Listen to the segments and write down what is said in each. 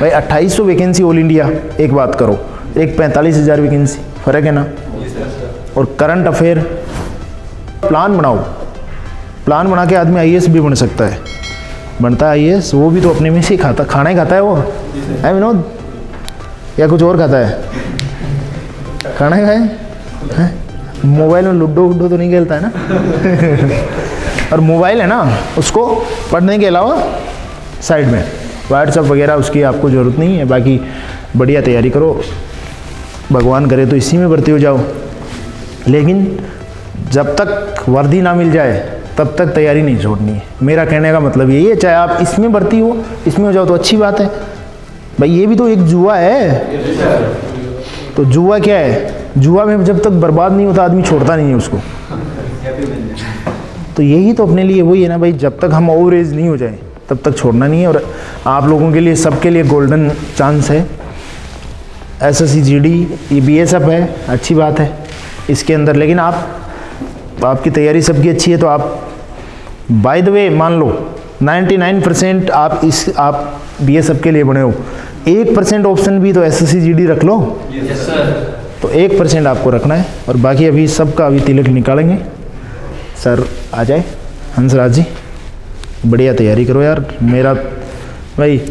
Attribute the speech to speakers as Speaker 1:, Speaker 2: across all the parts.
Speaker 1: भाई 2800 vacancy all India, एक बात करो, एक 45,000 वैकेंसी, फ़र्क है ना। और करंट अफेयर, प्लान बनाओ, प्लान बना के आदमी आईएएस भी बन सकता है, बनता है आईएएस, वो भी तो अपने में से ही खाना ही खाता है वो, है विनोद, या कुछ और खाता है, खाना ही खाए, मोबाइल में लूडो वूडो तो नहीं खेलता है ना और मोबाइल है ना, उसको पढ़ने के अलावा साइड में व्हाट्सएप वगैरह उसकी आपको ज़रूरत नहीं है। बाकी बढ़िया तैयारी करो, भगवान करे तो इसी में भर्ती हो जाओ, लेकिन जब तक वर्दी ना मिल जाए तब तक तैयारी नहीं छोड़नी है। मेरा कहने का मतलब यही है, चाहे आप इसमें भर्ती हो, इसमें हो जाओ तो अच्छी बात है भाई, ये भी तो एक जुआ है। तो जुआ क्या है, जुआ में जब तक बर्बाद नहीं होता आदमी छोड़ता नहीं है उसको। तो यही तो अपने लिए वही है ना भाई, जब तक हम ओवर एज नहीं हो जाए तब तक छोड़ना नहीं है। और आप लोगों के लिए, सबके लिए गोल्डन चांस है, एसएससी जीडी, ये बीएसएफ है, अच्छी बात है इसके अंदर। लेकिन आपकी तैयारी सबकी अच्छी है तो आप, बाय द वे मान लो 99% आप बीएसएफ के लिए बने हो, 1% ऑप्शन भी तो एसएससी जीडी रख लो। Yes sir. तो 1% आपको रखना है, और बाकी अभी सबका अभी तिलक निकालेंगे। सर आ जाए, हंसराज जी बढ़िया तैयारी करो यार।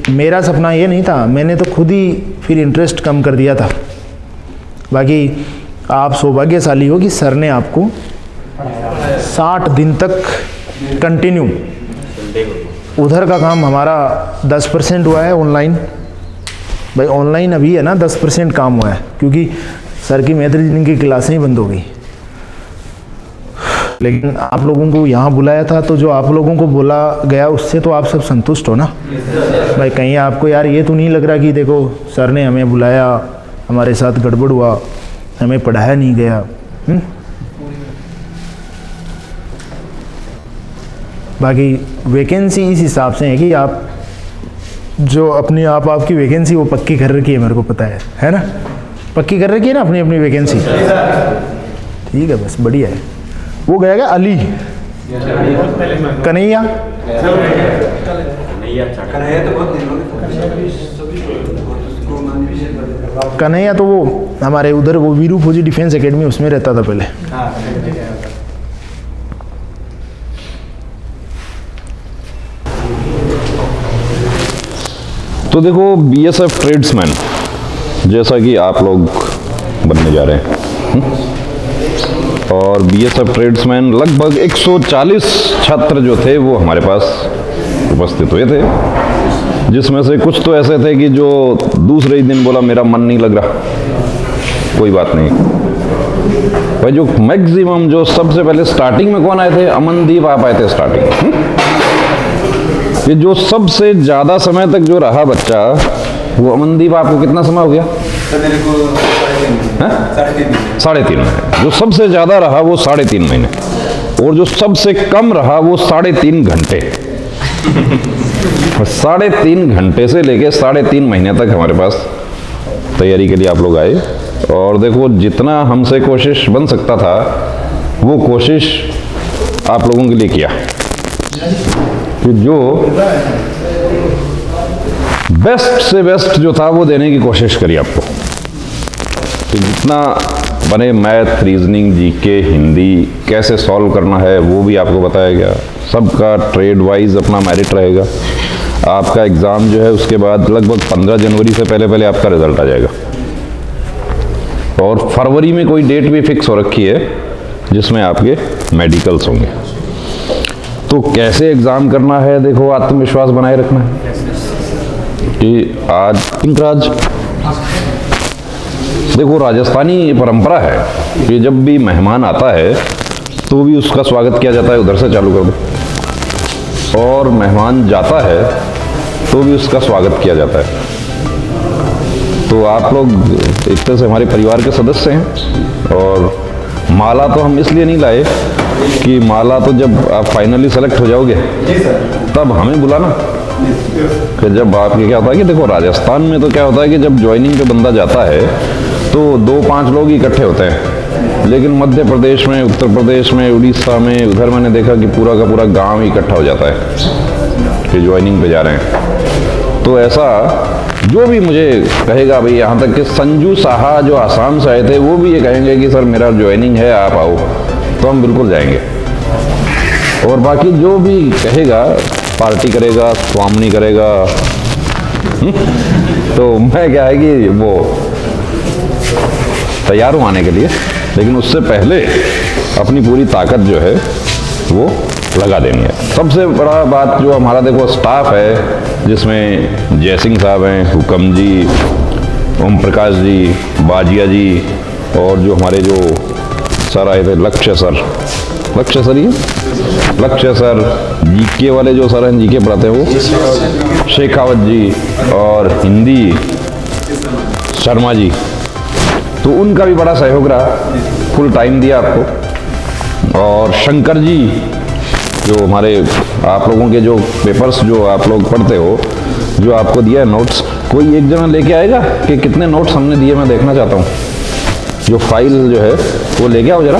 Speaker 1: मेरा सपना ये नहीं था, मैंने तो खुद ही फिर इंटरेस्ट कम कर दिया था। बाकी आप सौभाग्यशाली हो कि सर ने आपको 60 दिन तक कंटिन्यू, उधर का काम हमारा 10% हुआ है ऑनलाइन, भाई ऑनलाइन अभी है ना 10% काम हुआ है, क्योंकि सर की मैत्री दिन की क्लासें ही बंद हो गई। लेकिन आप लोगों को यहाँ बुलाया था, तो जो आप लोगों को बोला गया उससे तो आप सब संतुष्ट हो ना भाई। कहीं आपको यार ये तो नहीं लग रहा कि देखो सर ने हमें बुलाया, हमारे साथ गड़बड़ हुआ, हमें पढ़ाया नहीं गया। बाकी वैकेंसी इस हिसाब से है कि आप जो अपनी आपकी वैकेंसी वो पक्की कर रखी है, मेरे को पता है ना, पक्की कर रखी है ना अपनी अपनी वैकेंसी। ठीक है, बस बढ़िया है। वो गया क्या अली कन्हैया, कन्हैया तो वो हमारे उधर वो वीरू फौजी डिफेंस एकेडमी उसमें रहता था पहले।
Speaker 2: तो देखो बीएसएफ ट्रेड्समैन जैसा कि आप लोग बनने जा रहे हैं, और बीएसएफ ट्रेड्समैन लगभग 140 छात्र जो थे वो हमारे पास उपस्थित हुए थे, जिसमें से कुछ तो ऐसे थे कि जो दूसरे ही दिन बोला मेरा मन नहीं लग रहा, कोई बात नहीं भाई। जो मैक्सिमम जो सबसे पहले स्टार्टिंग में कौन आए थे, अमनदीप आप आए थे स्टार्टिंग। ये जो सबसे ज़्यादा समय तक जो रहा बच्चा, वो अमनदीप आपको कितना समय हो गया?
Speaker 3: मेरे को
Speaker 2: 3.5 महीने। जो सबसे ज़्यादा रहा वो 3.5 महीने, और जो सबसे कम रहा वो 3.5 घंटे। 3.5 घंटे से लेके 3.5 महीने तक हमारे पास तैयारी के लिए आप लोग आए। और देखो जितना हमसे कोशिश बन सकता था वो कोशिश आप लोगों के लिए किया, कि जो बेस्ट से बेस्ट जो था वो देने की कोशिश करी आपको, कि जितना बने मैथ, रीजनिंग, जीके, हिंदी कैसे सॉल्व करना है वो भी आपको बताया गया। सबका ट्रेड वाइज अपना मेरिट रहेगा। आपका एग्ज़ाम जो है उसके बाद लगभग 15 जनवरी से पहले आपका रिजल्ट आ जाएगा, और फरवरी में कोई डेट भी फिक्स हो रखी है जिसमें आपके मेडिकल्स होंगे। तो कैसे एग्ज़ाम करना है, देखो आत्मविश्वास बनाए रखना है कि आज इंद्राज, देखो राजस्थानी परंपरा है कि जब भी मेहमान आता है तो भी उसका स्वागत किया जाता है, उधर से चालू कर दो, और मेहमान जाता है तो भी उसका स्वागत किया जाता है। तो आप लोग एक तरह से हमारे परिवार के सदस्य हैं, और माला तो हम इसलिए नहीं लाए कि माला तो जब आप फाइनली सेलेक्ट हो जाओगे तब हमें बुलाना। कि जब आपके क्या होता है कि देखो राजस्थान में तो क्या होता है कि जब ज्वाइनिंग पे बंदा जाता है तो 2-5 लोग इकट्ठे होते हैं, लेकिन मध्य प्रदेश में, उत्तर प्रदेश में, उड़ीसा में, उधर मैंने देखा कि पूरा का पूरा गांव इकट्ठा हो जाता है कि ज्वाइनिंग पे जा रहे हैं। तो ऐसा जो भी मुझे कहेगा भाई, यहाँ तक कि संजू साहा जो आसाम से आए थे वो भी ये कहेंगे कि सर मेरा ज्वाइनिंग है, आप आओ, तो हम बिल्कुल जाएंगे। और बाकी जो भी कहेगा, पार्टी करेगा, स्वामनी करेगा, तो मैं क्या है कि वो तैयार हूँ आने के लिए, लेकिन उससे पहले अपनी पूरी ताकत जो है वो लगा देनी है। सबसे बड़ा बात जो हमारा देखो स्टाफ है, जिसमें जयसिंह साहब हैं, हुकम जी, ओम प्रकाश जी, बाजिया जी, और जो हमारे जो सर आए थे, लक्ष्य सर ही, लक्ष्य सर, जीके वाले जो सर हैं, जीके पढ़ाते हैं वो शेखावत जी, और हिंदी शर्मा जी, तो उनका भी बड़ा सहयोग रहा, फुल टाइम दिया आपको। और शंकर जी जो हमारे आप लोगों के जो पेपर्स जो आप लोग पढ़ते हो, जो आपको दिया है नोट्स, कोई एक जना लेके आएगा कि कितने नोट्स हमने दिए, मैं देखना चाहता हूँ। जो फाइल जो है वो लेके आओ जरा,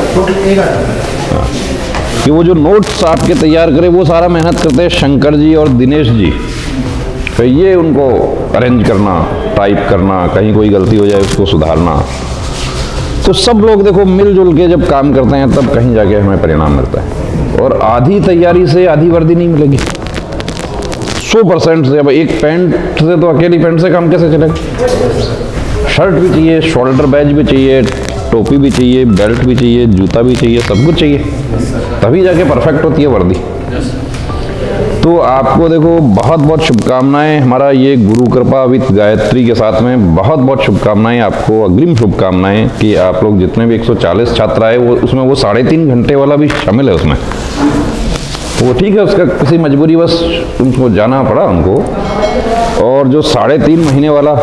Speaker 2: कि वो जो नोट्स आपके तैयार करे वो सारा मेहनत करते हैं शंकर जी और दिनेश जी। फिर ये उनको अरेंज करना, टाइप करना, कहीं कोई गलती हो जाए उसको सुधारना। तो सब लोग देखो मिलजुल के जब काम करते हैं तब कहीं जाके हमें परिणाम मिलता है। और आधी तैयारी से आधी वर्दी नहीं मिलेगी 100% से। अब एक पैंट से तो अकेली पैंट से काम कैसे चलेगा? शर्ट भी चाहिए, शोल्डर बैज भी चाहिए, टोपी भी चाहिए, बेल्ट भी चाहिए, जूता भी चाहिए, सब कुछ चाहिए, तभी जाके परफेक्ट होती है वर्दी। तो आपको देखो बहुत बहुत शुभकामनाएं। हमारा ये गुरु कृपा विद गायत्री के साथ में बहुत बहुत शुभकामनाएं आपको, अग्रिम शुभकामनाएं कि आप लोग जितने भी 140 छात्र आए वो उसमें वो 3.5 घंटे वाला भी शामिल है उसमें। वो ठीक है, उसका किसी मजबूरी बस उनको जाना पड़ा उनको। और जो 3.5 महीने वाला,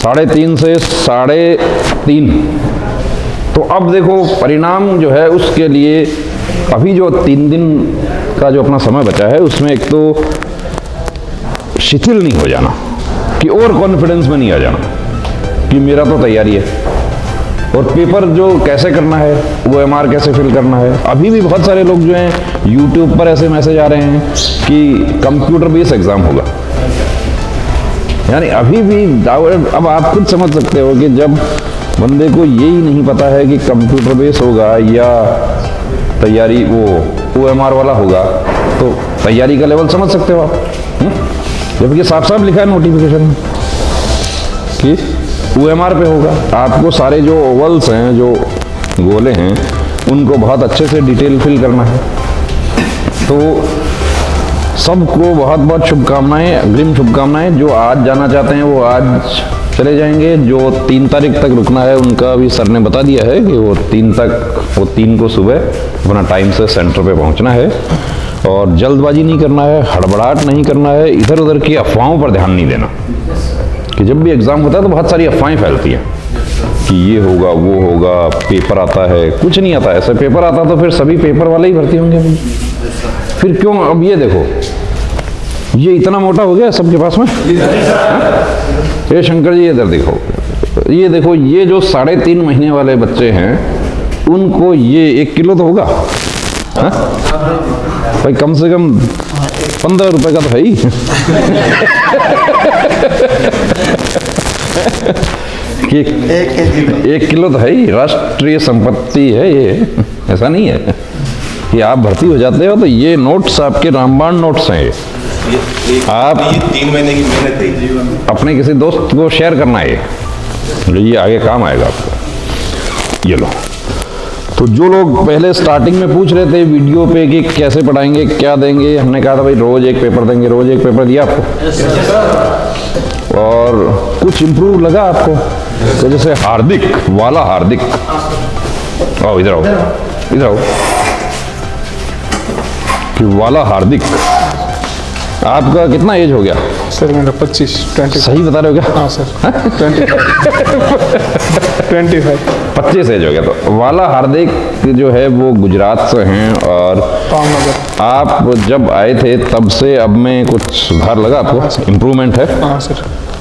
Speaker 2: 3.5 से 3.5, तो अब देखो परिणाम जो है उसके लिए अभी जो 3 दिन का जो अपना समय बचा है उसमें एक तो शिथिल नहीं हो जाना, कि और कॉन्फिडेंस में नहीं आ जाना कि मेरा तो तैयारी है, और पेपर जो कैसे करना है, वो एमआर कैसे फिल करना है। अभी भी बहुत सारे लोग जो हैं यूट्यूब पर ऐसे मैसेज आ रहे हैं कि कंप्यूटर बेस्ड एग्जाम होगा, यानी अभी भी अब आप खुद समझ सकते हो कि जब बंदे को यही नहीं पता है कि कंप्यूटर बेस्ड होगा या तैयारी वो OMR वाला होगा, तो तैयारी का लेवल समझ सकते हो आप। जबकि साफ साफ लिखा है नोटिफिकेशन में कि OMR पे होगा। आपको सारे जो ओवल्स हैं, जो गोले हैं, उनको बहुत अच्छे से डिटेल फिल करना है। तो सबको बहुत बहुत शुभकामनाएं, अग्रिम शुभकामनाएं। जो आज जाना चाहते हैं वो आज चले जाएंगे, जो 3 तारीख तक रुकना है उनका भी सर ने बता दिया है कि वो 3 को सुबह अपना टाइम से सेंटर पे पहुंचना है, और जल्दबाजी नहीं करना है, हड़बड़ाहट नहीं करना है, इधर उधर की अफवाहों पर ध्यान नहीं देना। कि जब भी एग्ज़ाम होता है तो बहुत सारी अफवाहें फैलती हैं कि ये होगा, वो होगा, पेपर आता है, कुछ नहीं आता। ऐसे पेपर आता तो फिर सभी पेपर वाले ही भर्ती होंगे, फिर क्यों? अब ये देखो, ये इतना मोटा हो गया सबके पास में। ये शंकर जी इधर देखो, ये जो 3.5 महीने वाले बच्चे हैं उनको ये 1 किलो तो होगा, हा? भाई कम से कम 15 रुपए का तो है ही। कि 1 किलो तो है ही, राष्ट्रीय संपत्ति है ये, ऐसा नहीं है कि आप भर्ती हो जाते हो तो ये नोट्स आपके रामबाण नोट्स हैं। आप
Speaker 3: 3 महीने की मेहनत है,
Speaker 2: अपने किसी दोस्त को शेयर करना है, ये आगे काम आएगा आपको। ये लो। तो जो लोग पहले स्टार्टिंग में पूछ रहे थे वीडियो पे कि कैसे पढ़ाएंगे, क्या देंगे, हमने कहा था भाई रोज एक पेपर देंगे, रोज एक पेपर दिया आपको। और कुछ इम्प्रूव लगा आपको? तो जैसे हार्दिक वाला, हार्दिक आओ इधर आओ, इधर आओ, कि वाला हार्दिक, आपका कितना एज हो गया?
Speaker 4: सर मेरा 25।
Speaker 2: सही बता रहे हो क्या?
Speaker 4: हाँ सर 25
Speaker 2: 25 एज हो गया। तो वाला हार्दिक जो है वो गुजरात से हैं, और
Speaker 4: भावनगर।
Speaker 2: आप जब आए थे तब से अब में कुछ सुधार लगा आपको? इम्प्रूवमेंट है?
Speaker 4: हाँ सर,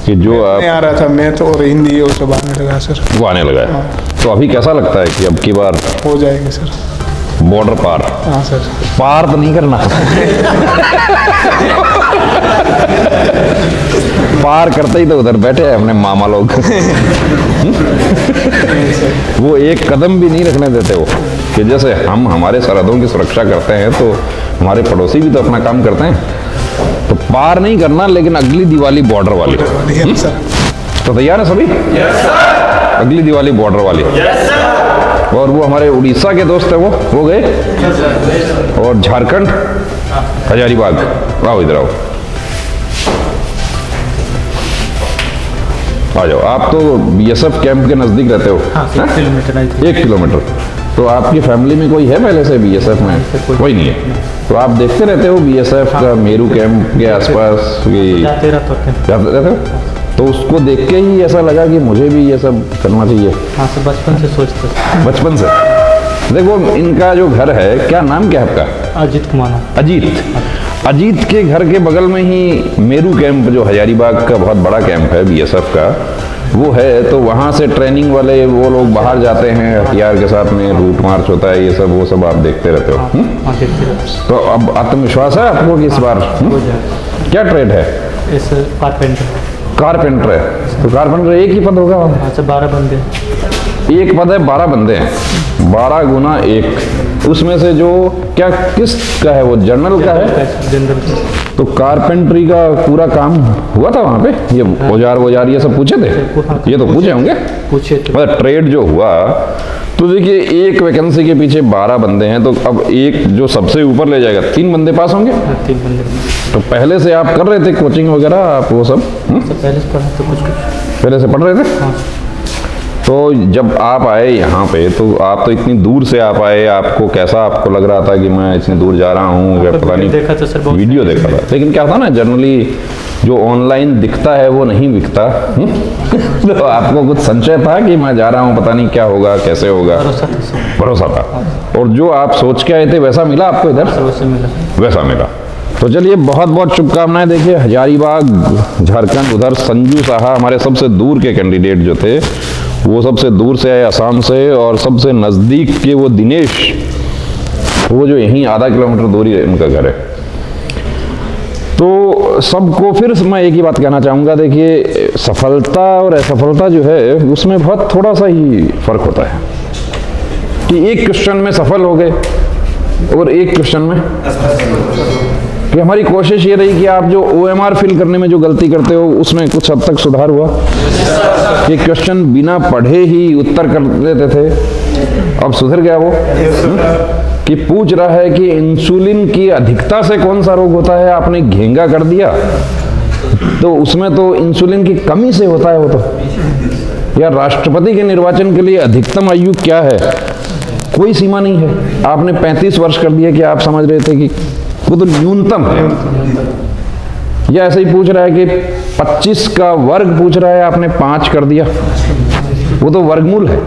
Speaker 2: कि जो आप
Speaker 4: नहीं आ रहा था मैथ और हिंदी वो सब आने लगा सर।
Speaker 2: वो आने लगा है। तो अभी कैसा लगता है कि अब की बार
Speaker 4: हो जाएंगे सर?
Speaker 2: बॉर्डर पार
Speaker 4: हाँ सर।
Speaker 2: पार तो नहीं करना पार करते ही तो उधर बैठे हैं अपने मामा लोग वो एक कदम भी नहीं रखने देते वो, कि जैसे हम हमारे सरहदों की सुरक्षा करते हैं तो हमारे पड़ोसी भी तो अपना काम करते हैं। तो पार नहीं करना, लेकिन अगली दिवाली बॉर्डर वाली।
Speaker 4: सर
Speaker 2: तो तैयार है सभी? अगली दिवाली बॉर्डर वाली। और वो हमारे उड़ीसा के दोस्त हैं, वो गए, और झारखंड हजारीबाग। आओ इधर आओ, आ जाओ। आप तो बीएसएफ कैंप के नजदीक रहते हो।
Speaker 5: हाँ, 1 किलोमीटर।
Speaker 2: 1 किलोमीटर। तो आपकी फैमिली में कोई है पहले से बीएसएफ में? कोई नहीं है। तो आप देखते रहते हो बीएसएफ का मेरू कैंप के आसपास
Speaker 5: जाते रहते
Speaker 2: हो? तो उसको देख के ही ऐसा लगा कि मुझे भी ये सब करना चाहिए?
Speaker 5: हाँ सर, बचपन से सोचते।
Speaker 2: बचपन से? देखो, इनका जो घर है, क्या नाम क्या है आपका?
Speaker 5: अजीत कुमार।
Speaker 2: अजीत के घर के बगल में ही मेरू कैंप, जो हजारीबाग का बहुत बड़ा कैंप है बीएसएफ का, वो है। तो वहाँ से ट्रेनिंग वाले वो लोग बाहर जाते हैं हथियार के साथ में, रूट मार्च होता है, ये सब वो सब आप देखते रहते हो।
Speaker 5: हाँ, देखते रहते।
Speaker 2: तो अब आत्मविश्वास है आपको कि इस बार क्या ट्रेड है?
Speaker 5: इस
Speaker 2: कारपेंटर है। तो कारपेंटर एक ही पद होगा?
Speaker 5: हाँ सर, 12 बंदे।
Speaker 2: एक पद है, 12 बंदे हैं। 12 गुना 1, उसमें से जो क्या किस का है, वो जनरल का है?
Speaker 5: जनरल।
Speaker 2: तो कारपेंट्री का पूरा काम हुआ था वहाँ पे? ये औजार ये सब पूछे थे? ये तो पूछे होंगे।
Speaker 5: पूछे थे।
Speaker 2: मतलब ट्रेड जो हुआ, तो देखिए एक वैकेंसी के पीछे 12 बंदे हैं, तो अब एक जो सबसे ऊपर ले जाएगा, 3 बंदे पास होंगे।
Speaker 5: 3 बंदे।
Speaker 2: तो पहले से आप कर रहे थे कोचिंग वगैरह, आप वो सब?
Speaker 5: पहले से पढ़ा तो कुछ
Speaker 2: पहले से पढ़ रहे थे?
Speaker 5: हाँ।
Speaker 2: तो जब आप आए यहाँ पे, तो आप तो इतनी दूर से आप आए, आपको कैसा आपको लग रहा था कि मैं इतनी दूर जा रहा हूँ? पता नहीं,
Speaker 5: देखा था सर, बहुत
Speaker 2: वीडियो देखा था। लेकिन क्या था ना, जनरली जो ऑनलाइन दिखता है वो नहीं बिकता। तो आपको कुछ संशय था कि मैं जा रहा हूँ, पता नहीं क्या होगा, कैसे होगा? भरोसा था। और जो आप सोच के आए थे वैसा मिला आपको इधर? वैसा मिला। तो चलिए, बहुत बहुत शुभकामनाएं। देखिए हजारीबाग झारखंड, उधर संजू साहा हमारे सबसे दूर के कैंडिडेट जो थे, वो सबसे दूर से आए असम से, और सबसे नज़दीक के वो दिनेश, वो जो यहीं आधा किलोमीटर दूर ही उनका घर है। तो सबको फिर मैं एक ही बात कहना चाहूँगा, देखिए सफलता और असफलता जो है उसमें बहुत थोड़ा सा ही फर्क होता है, कि एक क्वेश्चन में सफल हो गए और एक क्वेश्चन में। कि हमारी कोशिश ये रही कि आप जो OMR फिल करने में जो गलती करते हो उसमें कुछ हद तक सुधार हुआ, कि क्वेश्चन बिना पढ़े ही उत्तर कर देते थे, अब सुधर गया वो। कि पूछ रहा है कि इंसुलिन की अधिकता से कौन सा रोग होता है, आपने घेंगा कर दिया, तो उसमें तो इंसुलिन की कमी से होता है वो तो। या राष्ट्रपति के निर्वाचन के लिए अधिकतम आयु क्या है, कोई सीमा नहीं है, आपने 35 वर्ष कर दिया कि आप समझ रहे थे कि वो तो न्यूनतम है। या ऐसे ही पूछ रहा है कि 25 का वर्ग पूछ रहा है, आपने 5 कर दिया, वो तो वर्गमूल है।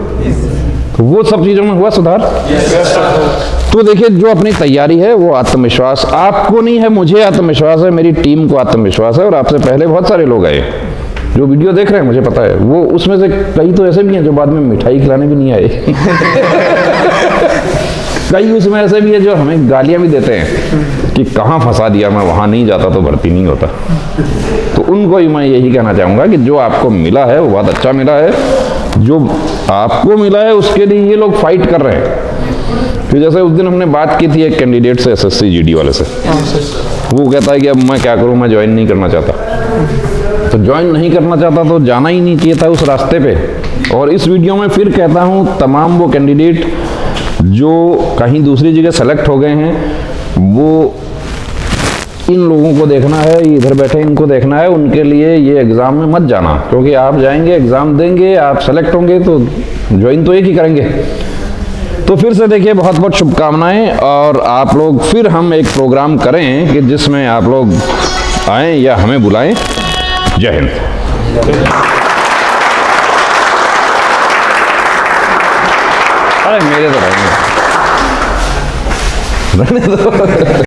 Speaker 2: तो वो सब चीजों में हुआ सुधार। तो देखिए, जो अपनी तैयारी है वो आत्मविश्वास आपको नहीं है, मुझे आत्मविश्वास है, मेरी टीम को आत्मविश्वास है। और आपसे पहले बहुत सारे लोग आए जो वीडियो देख रहे हैं, मुझे पता है, वो उसमें से कई तो ऐसे भी हैं जो बाद में मिठाई खिलाने भी नहीं आए। कई उसमें ऐसे भी है जो हमें गालियां भी देते हैं कि कहाँ फंसा दिया, मैं वहाँ नहीं जाता तो भर्ती नहीं होता। तो उनको ही मैं यही कहना चाहूँगा कि जो आपको मिला है वो बहुत अच्छा मिला है, जो आपको मिला है उसके लिए ये लोग फाइट कर रहे हैं। फिर जैसे उस दिन हमने बात की थी एक कैंडिडेट से, SSC GD वाले से, वो कहता है कि अब मैं क्या करूँ, मैं ज्वाइन नहीं करना चाहता। तो ज्वाइन नहीं करना चाहता तो जाना ही नहीं चाहिए था उस रास्ते पे। और इस वीडियो में फिर कहता हूँ, तमाम वो कैंडिडेट जो कहीं दूसरी जगह सेलेक्ट हो गए हैं, वो इन लोगों को देखना है, इधर बैठे इनको देखना है, उनके लिए ये एग्ज़ाम में मत जाना, क्योंकि आप जाएंगे, एग्ज़ाम देंगे, आप सेलेक्ट होंगे तो ज्वाइन तो एक ही करेंगे। तो फिर से देखिए, बहुत बहुत शुभकामनाएं। और आप लोग फिर हम एक प्रोग्राम करें कि जिसमें आप लोग आएँ या हमें बुलाएं। जय हिंद। अरे मेरे तो रहने दो।